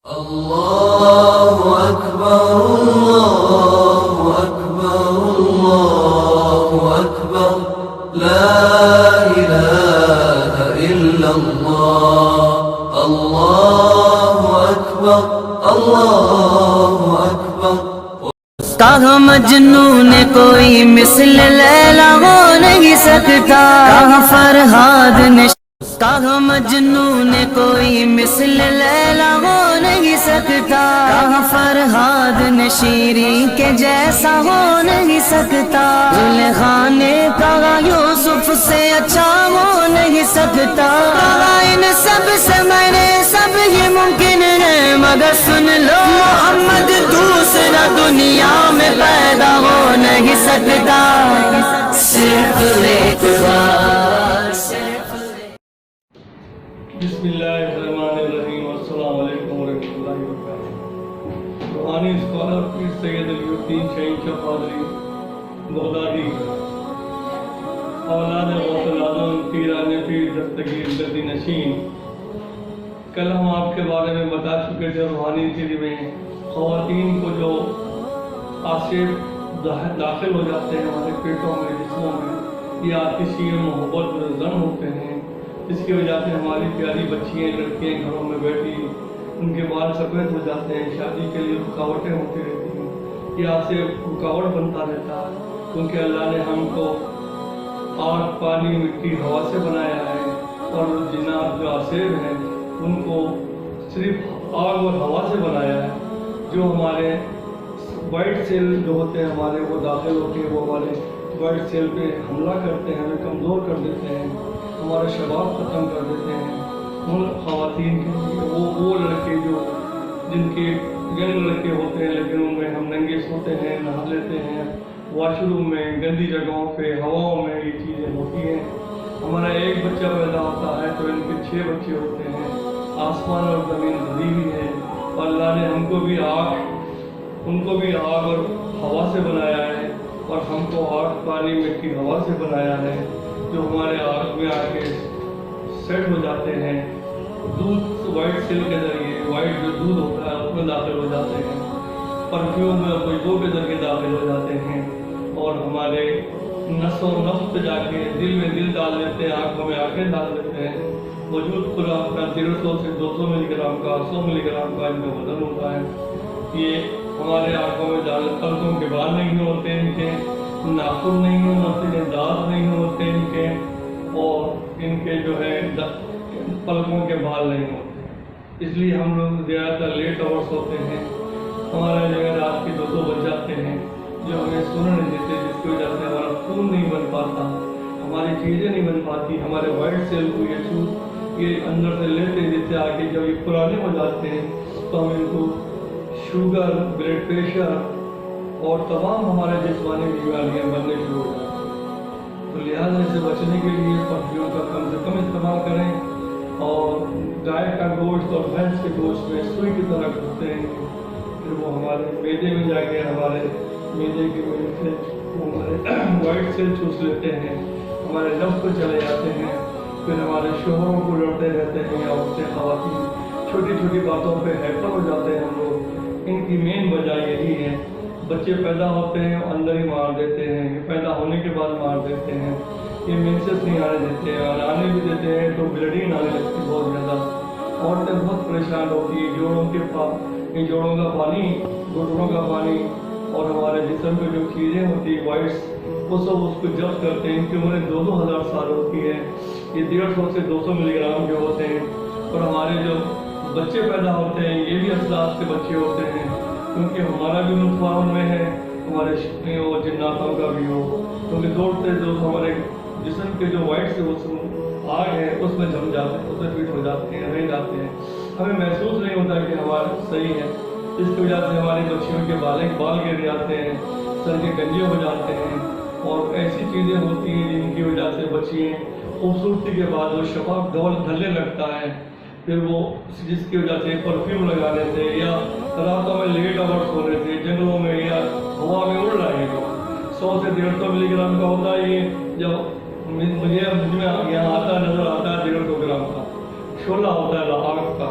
اللہ اکبر اللہ اکبر اللہ اکبر لا الہ الا اللہ اللہ اکبر اللہ اکبر۔ کہاں مجنون کوئی مثل لیلا ہو نہیں سکتا، کہاں فرہاد کہاں مجنون کوئی مثل لیلا ہو نہیں سکتا، کہاں فرہاد شیریں کے جیسا ہو نہیں سکتا، زلیخا نے کہا یوسف سے اچھا ہو نہیں سکتا، کہا ان سب سے میں نے سب یہ ممکن ہے، مگر سن لو محمد دوسرا دنیا میں پیدا ہو نہیں سکتا، صرف ایک بار بسم اللہ الرحمن الرحیم، السلام علیکم ورحمۃ اللہ وبرکاتہ۔ روحانی اسکالر پیر سید علی الدین شہنشاہ قادری بغدادی، اولاد غوث العظم پیران پیر دستگیر گدی نشین۔ کل ہم آپ کے بارے میں بتا چکے تھے روحانی سیری میں خواتین کو جو آصف داخل ہو جاتے ہیں ہمارے پیٹوں میں، جسموں میں، یہ آتشی محبت زن ہوتے ہیں، اس کی وجہ سے ہماری پیاری بچیاں لڑکیاں گھروں میں بیٹھی ان کے بال سفید ہو جاتے ہیں، شادی کے لیے رکاوٹیں ہوتی رہتی ہیں، یہ آپ سے رکاوٹ بنتا رہتا ہے، کیونکہ اللہ نے ہم کو آگ پانی مٹی ہوا سے بنایا ہے، اور جنات جو آصف ہیں ان کو صرف آگ اور ہوا سے بنایا ہے۔ جو ہمارے وائٹ سیل جو ہوتے ہیں ہمارے، وہ داخل ہوتے ہیں، وہ ہمارے وائٹ سیل پہ حملہ کرتے ہیں، ہمیں کمزور کر دیتے ہیں، ہمارا شباب ختم کر دیتے ہیں۔ ان خواتین کے لیے وہ لڑکے جو جن کے ینگ لڑکے ہوتے ہیں لیکن ان میں ہم ننگے سوتے ہیں، نہا لیتے ہیں، واش روم میں، گندی جگہوں پہ، ہواؤں میں یہ چیزیں ہوتی ہیں۔ ہمارا ایک بچہ پیدا ہوتا ہے تو ان کے 6 بچے ہوتے ہیں۔ آسمان اور زمین بھری ہوئی ہے، اور اللہ نے ہم کو بھی ان کو بھی آگ اور ہوا سے بنایا ہے، اور ہم کو آگ پانی مٹی ہوا سے بنایا ہے، جو ہمارے آگ میں آ کے سیٹ ہو جاتے ہیں۔ دودھ وائٹ سیل کے ذریعے، وائٹ جو دودھ ہوتا ہے اس میں داخل ہو جاتے ہیں، پرفیوم میں خوشبو کے ذریعے داخل ہو جاتے ہیں، اور ہمارے نس و نفس پہ جا کے دل میں دل ڈال دیتے ہیں، آنکھوں میں آنکھیں ڈال دیتے ہیں۔ وجود پورا اپنا 150 سے 200 ملی گرام کا، 100 ملی گرام کا ان کا وزن ہوتا ہے۔ یہ ہمارے آنکھوں میں پلکوں کے بال نہیں ہوتے، ان کے ناخن نہیں ہوتے، دانت نہیں ہوتے ان کے، اور ان کے جو ہے پلکوں کے بال نہیں ہوتے، اس لیے ہم لوگ زیادہ تر لیٹ آورس ہوتے ہیں۔ ہمارا جو ہے رات کے 2 بج جاتے ہیں، جو ہمیں سونے نہیں دیتے، جس کی وجہ سے ہمارا خون نہیں بن پاتا، ہماری چیزیں نہیں بن پاتی، ہمارے وائٹ سیل کو یہ اندر سے لیتے دیتے آگے جب یہ پرانے ہو جاتے ہیں تو ہم ان کو شوگر، بلڈ پریشر اور تمام ہمارے جسمانی بیماریاں بننے شروع ہو جاتی ہیں۔ تو لہٰذا اس سے بچنے کے لیے پرفیوم کا کم سے کم استعمال کریں، اور گائے کا گوشت اور بھینس کے گوشت میں سوئی کی طرح گھستے ہیں، پھر وہ ہمارے میدے میں جا کے ہمارے میدے کے وجہ سے ہمارے وائٹ سیل چوس لیتے ہیں، ہمارے نفس کو چلے جاتے ہیں، پھر ہمارے شوہروں کو لڑتے رہتے ہیں، یا اس سے خواتین چھوٹی چھوٹی باتوں پہ ہیپر ہو جاتے ہیں ہم لوگ۔ ان کی مین وجہ یہی ہے، بچے پیدا ہوتے ہیں اندر ہی مار دیتے ہیں، یہ پیدا ہونے کے بعد مار دیتے ہیں، یہ مینسس نہیں آنے دیتے ہیں، اور آنے بھی دیتے ہیں تو بلیڈنگ آنے لگتی بہت زیادہ، عورتیں بہت پریشان ہوتی ہیں، جوڑوں کا پانی، گھٹنوں کا پانی، اور ہمارے جسم میں جو چیزیں ہوتی ہیں وائٹس، وہ سب اس کو جذب کرتے ہیں۔ ان کی عمریں 2-2 ہزار سال ہوتی ہے، یہ 150 سے 200 ملی گرام کے ہوتے ہیں، اور ہمارے جو بچے پیدا ہوتے ہیں یہ بھی اصلاحات کے بچے ہوتے ہیں، کیونکہ ہمارا بھی نطفہ ان میں ہے، ہمارے وہ جناتوں کا بھی ہو، کیونکہ دوڑتے جو ہمارے جسم کے جو وائٹ سے آگ ہے اس میں جم جاتے ہیں، اس میں فٹ ہو جاتے ہیں، رہ جاتے ہیں، ہمیں محسوس نہیں ہوتا کہ ہمارا صحیح ہے۔ اس کی وجہ سے ہماری بچیوں کے بال گر جاتے ہیں، سر کے گنجے ہو جاتے ہیں، اور ایسی چیزیں ہوتی ہیں جن کی وجہ سے بچیاں خوبصورتی کے بعد وہ شفاف ڈھلنے لگتا ہے، پھر وہ جس کی وجہ سے پرفیوم لگانے سے، یا راتوں میں لیٹ آورس ہونے سے، جنگلوں میں یا ہوا میں اڑ رہے ہیں، 100 سے 150 ملی گرام کا ہوتا ہے، یہ جب مجھے یہاں آتا نظر آتا ہے 150 گرام کا شعلہ ہوتا ہے آگ کا،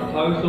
2800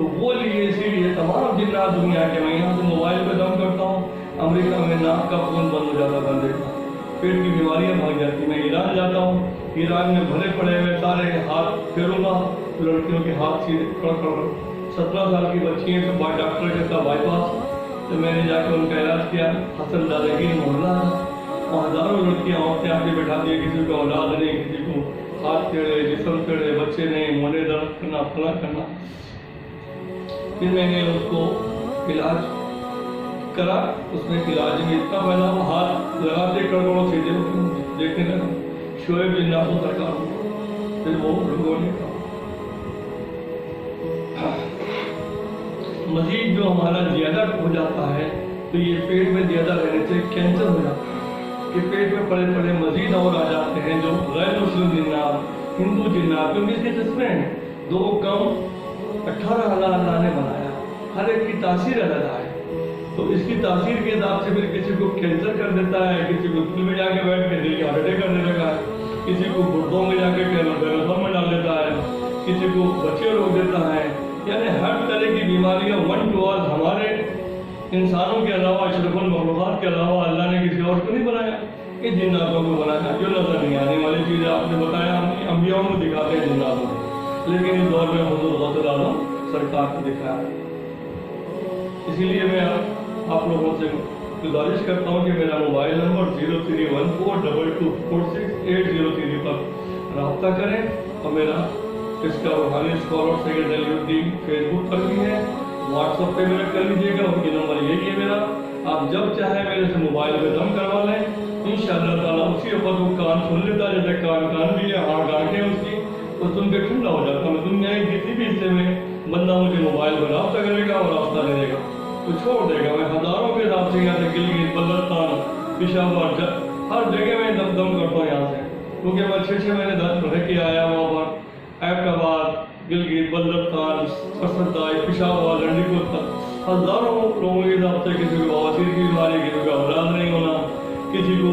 تو وہ لیے اسی لیے تمام جنات دنیا کے، میں یہاں سے موبائل پہ دم کرتا ہوں، امریکہ میں ناک کا خون بند ہو جاتا بندے کا، پیٹ کی بیماریاں بھاگ جاتی. میں ایران جاتا ہوں، ایران میں بھرے پڑے ہوئے سارے ہاتھ پھیروں گا، لڑکیوں کے ہاتھ سیدھے پڑ 17 سال کی بچی ہیں، تو ڈاکٹر کہتا بائی پاس. تو میں نے جا کے ان کا علاج کیا. حسن زادگی محلہ وہاں ہزاروں لڑکیاں عورتیں آ کے بیٹھا دی، کسی کو اولاد نہیں، کسی کو ہاتھ ٹیڑے، جسم ٹیڑے، بچے نہیں، مونے درد کرنا، فلاں کرنا. پھر میں نے اس کو علاج کرا. اس نے علاج میں اتنا پہلا وہ ہاتھ لگاتے کروڑوں سیدھے دیکھنے لگا. شعیب جنات کو سرکار ہوا. پھر وہ لوگوں نے کہا مزید جو ہمارا زیادہ ہو جاتا ہے تو یہ پیٹ میں زیادہ رہنے سے کینسر ہو جاتا ہے، کہ پیٹ میں پڑے پڑے مزید اور آ جاتے ہیں جو غیر مسلم جنات، ہندو جنات، کیونکہ اس کے قسمیں ہیں، 2 کم 18,000 اللہ نے بنایا، ہر ایک کی تاثیر الگ ہے. تو اس کی تاثیر کے حساب سے پھر کسی کو کینسر کر دیتا ہے، کسی کو دل میں جا کے بیٹھ کے دل کی ہارٹ اٹیک کرنے لگا ہے، کسی کو گردوں میں جا کے کینسر میں ڈال دیتا ہے، کسی کو بچے روک دیتا ہے. یعنی ہر طرح کی بیماریاں 1 to all ہمارے انسانوں کے علاوہ، اشرف المخلوقات کے علاوہ اللہ نے کسی اور کو نہیں بنایا، کہ جناتوں کو بنایا. جو نظر نہیں آنے والی چیزیں آپ نے بتایا، ہم انبیاء کو دکھاتے ہیں جناتوں کو، لیکن اس دور میں حضور غوث اعظم سرکار کو دکھایا. اسی لیے میں آپ لوگوں سے گزارش کرتا ہوں کہ میرا موبائل نمبر 0314224680 پر رابطہ کریں، اور میرا اس کا روحانی اسکالر سید علی الدین فیس بک پر بھی ہے، واٹس ایپ پہ میرا کر لیجیے گا. ان کی نمبر یہی ہے میرا. آپ جب چاہیں میرے سے موبائل پہ دم کروا لیں، انشاءاللہ تعالیٰ اسی وقت وہ کان سن لیتا ہے، جیسے کان بھی ہے، ہاتھ ڈانٹیں اس کی، وہ سن کے ٹھنڈا ہو جاتا. میں دنیا کے کسی بھی حصے میں بندہ مجھے موبائل پہ رابطہ کرے گا اور رابطہ لے لے گا تو چھوڑ دے گا. میں ہزاروں کے حساب سے یہاں سے گلگت، بلتستان، پشاور، ہر جگہ میں دم کرتا ہوں یہاں سے، کیونکہ میں 6 مہینے رہ کے آیا وہاں پر. ایبٹ آباد، گلگت، بلتستان، سرسدائی، پشاور، رنڈی پور تک ہزاروں لوگوں کے حساب سے کسی کو بواسیر کی بیماری، کسی کو اولاد نہیں ہونا، کسی کو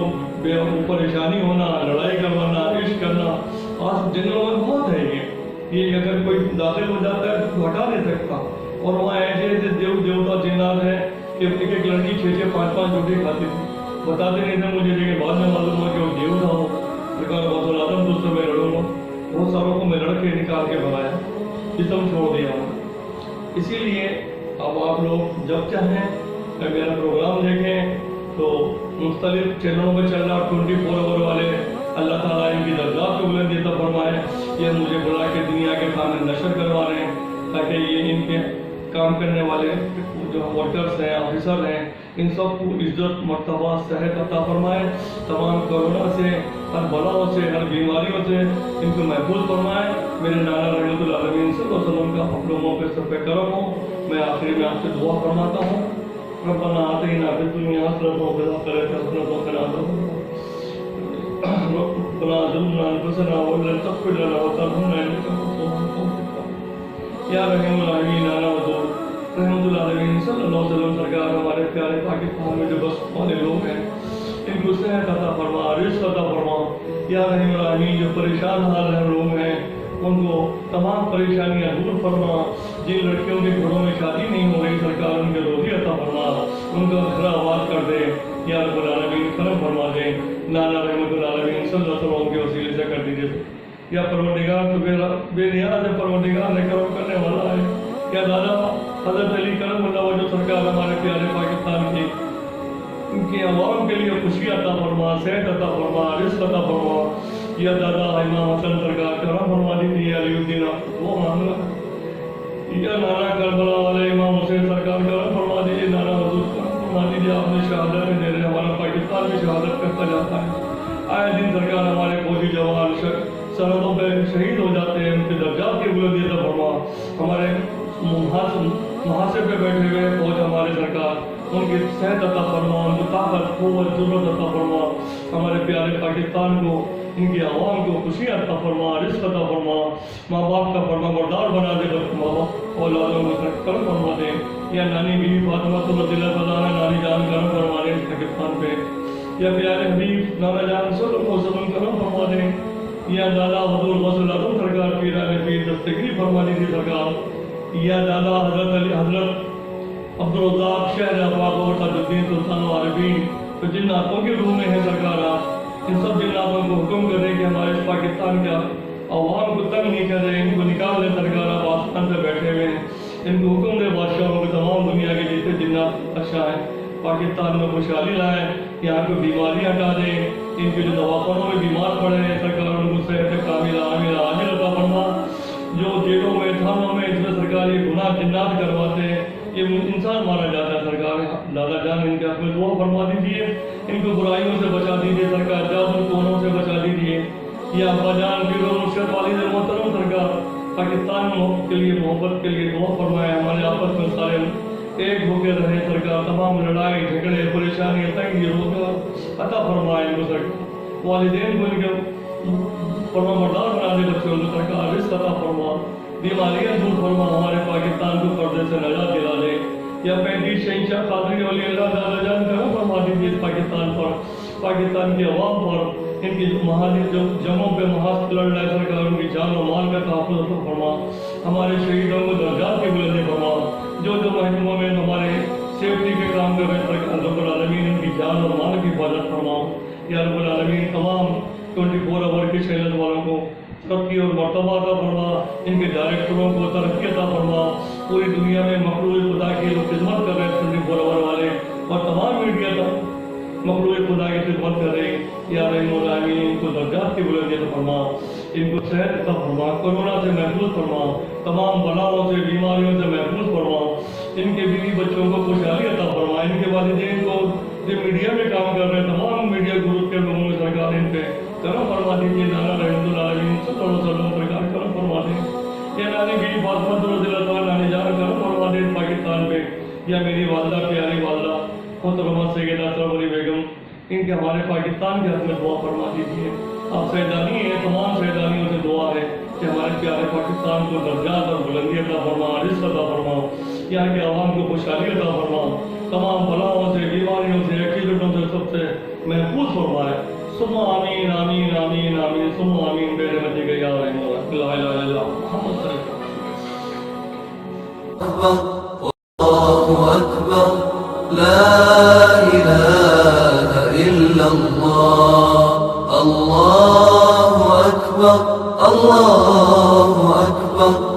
پریشانی ہونا، لڑائی کروانا، عشق کرنا. آج دنوں میں بہت ہے یہ اگر کوئی داخل ہو جاتا ہے تو ہٹا نہیں سکتا. اور وہاں ایسے ایسے دیوتا جنات ہیں کہ ایک لڑکی 6 5 روٹی کھاتی تھی، بتاتے نہیں تھے مجھے، لیکن بعد میں معلوم ہوا کہ وہ دیو تھا. وہ سرکار غوث اعظم تو اس سے میں لڑوں گا. بہت ساروں کو میں لڑ کے نکال کے بھگایا، جسم چھوڑ دیا. اسی لیے اب آپ لوگ جب چاہیں میرا پروگرام دیکھیں تو مختلف چینلوں پہ چل رہا 24 آور والے، اللہ تعالیٰ ان کی درجات کو بلند عطا فرمائے. یہ مجھے بلا کے دنیا کے سامنے نشر کروا رہے ہیں تاکہ یہ ان کے کام کرنے والے جو ورکرز ہیں، آفیسر ہیں، ان سب کو عزت، مرتبہ، صحت عطا فرمائے. تمام کورونا سے، ہر بلاؤں سے، ہر بیماریوں سے ان کو محفوظ فرمائے. میرے نانا رحمۃ اللہ علیہ صلی اللہ علیہ وسلم کا آپ لوگوں کے سب پہ کرم ہو. میں آخری میں آپ سے دعا فرماتا ہوں. ربنا آتنا فی الدنیا حسنۃ وفی الآخرۃ حسنۃ وقنا عذاب النار. ربنا ظلمنا انفسنا وان لم تغفر لنا وترحمنا انك انت الغفور الرحیم. یا رحیم الرحیمین نانا حضور رحمۃ اللہ علیہ صلی اللہ علیہ وسلم سرکار، ہمارے پیارے پاکستان میں جو بس والے لوگ ہیں ان کو صحت عطا فرما، رزق عطا فرما. یا رحیم الرحیمین جو پریشان حال ہیں لوگ ہیں ان کو تمام پریشانیاں دور فرما. جن لڑکیوں کے گھروں میں شادی نہیں ہو رہی سرکار ان کے روزی عطا فرما، ان کا گھر آباد کر دے. یا رب العالمین کرم فرما دے. نانا رحمۃ اللہ علیہ صلی اللہ علیہ وسلم کے وسیلے سے کر دیجیے. یا پروردگار تو بے نیاز ہے، پروردگار نے کرم کرنے والا ہے. یا دادا حضرت علی کرم اللہ وجہ سرکار ہمارے پیارے پاکستان کی ان کی عوام کے لیے خوشی عطا فرما، صحت عطا فرما، رزق عطا فرما. یا دادا امام حسن سرکار کرم فرما دیجیے. علی الدین وہ معاملہ. یا نانا کربلا والے امام حسین سرکار کرم فرما دیجیے. نانا حضور کرم فرما دیجیے. آپ نے شہادت میں دے رہے، ہمارا پاکستان بھی شہادت کرتا جاتا ہے. آئے دن سرکار ہمارے فوجی جوان سرحدوں پہ شہید ہو جاتے ہیں، ان کے درجات کی بلندی عطا فرما. ہمارے محاصر پہ بیٹھے ہوئے فوج ہمارے سرکار ان کی صحت عطا فرما، ان کو طاقت، قوت، ضرورت عطا فرما. ہمارے پیارے پاکستان کو، ان کی عوام کو خوشی عطا فرما، رزق عطا فرما. ماں باپ کا فرما بردار بنا دے، ماں باپ اولادوں کو کرم فرما دے. یا نانی بیوی فاطمہ رضی اللہ تعالیٰ نانی جان کرم فرما دے پاکستان پہ. یا پیارے حبیب نانا جان صلی اللہ علیہ وسلم کرم فرما دے. یا دادا حضور غوث اعظم سرکار کی راہ پہ دستگیری فرما دیجیے سرکار. یا دادا حضرت عبدالرزاق شہر افاق اور تاج الدین سلطان العارفین تو جناتوں کے روح میں ہے سرکار آپ ان سب جناتوں کو حکم کریں کہ ہمارے اس پاکستان کا عوام کو تنگ نہیں کر رہے، ان کو نکال دیں سرکار آپ آسمان سے بیٹھے ہوئے ہیں، ان کو حکم دے بادشاہوں کو تمام دنیا کے جتنے جنات اچھا ہیں پاکستان میں خوشحالی لائیں، یہاں کو بیماریاں ہٹا دیں، ان کے جو دواخانوں میں بیمار پڑے ہیں سرکار ان کو صحت کاملہ عاملہ عاجل عطا فرما، جو جیلوں میں تھانوں میں اس میں سرکار یہ گناہ جنات کرواتے ہیں یہ انسان مارا جاتا ہے سرکار دادا جان ان کے حق میں دعا فرما دیجیے، ان کو برائیوں سے بچا دیجیے سرکار، جادو ٹونوں سے بچا دیجیے، یا ابا جان پیر و مرشد والد محترم سرکار پاکستان کے لیے محبت کے لیے دعا فرمائے، ہمارے آپس میں سارے ایک ہو کے رہے سرکار، تمام لڑائی جھگڑے پریشانیاں تنگی روزگار عطا فرمائے ان کو سرکار، والدین کو ان کے فرما بردار بنا دے بچوں کو سرکار، رزق عطا فرما، بیماریاں دور فرما، ہمارے پاکستان کو پردے سے نجات دلا دے، یا 35 شہنشاہ قادری ولی اللہ دادا جان کرم فرما دیجیے اس پاکستان پر، پاکستان کی عوام پر، ان کی جو جمعوں پہ محاذ لڑ رہے سرکار ان کی جان و مال کا تحفظ عطا فرما، ہمارے شہیدوں کو درجات کی بلندی فرما، جو محکموں میں ہمارے سیفٹی کے کام کر رہے سرکار رب العالمین ان کی جان اور مال کی حفاظت فرما، یا رب العالمین تمام 24 آور کے چینل والوں کو ترقی اور مرتبہ عطا فرما، ان کے ڈائریکٹروں کو ترقی عطا فرما، پوری دنیا میں مخلوق خدا کی جو خدمت کر رہے ہیں 24 آور والے اور تمام میڈیا تک مخلوق خدا کی خدمت کر رہے ہیں، یا رحیم الرحمین ان کو درجات کی بلندی عطا فرما، ان کو صحت عطا فرما، کورونا سے محفوظ فرما، تمام بلاؤں سے بیماریوں سے محفوظ فرما، ان کے بیوی بچوں کو خوشحالی عطا فرما، ان کے والدین کو جو میڈیا میں کام کر رہے ہیں تمام میڈیا گروپ کے لوگوں میں سرکار ان پہ کرم فرما دیجیے، نانا رحمۃ اللہ علیہ صلی اللہ علیہ وسلم سرکار کرم فرما دیں، یا نانی بیوی فاطمہ رضی اللہ تعالیٰ نانی جان کرم فرما دیں پاکستان پہ، یا میری والدہ پیاری والدہ محترمہ سیدہ اسرا علی بیگم ان کے ہمارے پاکستان کے حق میں دعا فرما دیجیے، آپ سیدانی ہیں، تمام سیدانیوں سے دعا ہے کہ ہمارے پیارے پاکستان کو درجات اور بلندی عطا فرما، رزق عطا فرما، یہاں کے عوام کو خوشحالی عطا فرما، تمام بلاؤں سے بیماریوں سے ایکسیڈنٹوں سے سب سے محفوظ فرمائے، ثم آمین آمین آمین آمین ثم آمین برحمتک یا رحیم لا الہ الا اللہ محمد صلی الله أكبر لا إله إلا الله الله أكبر الله أكبر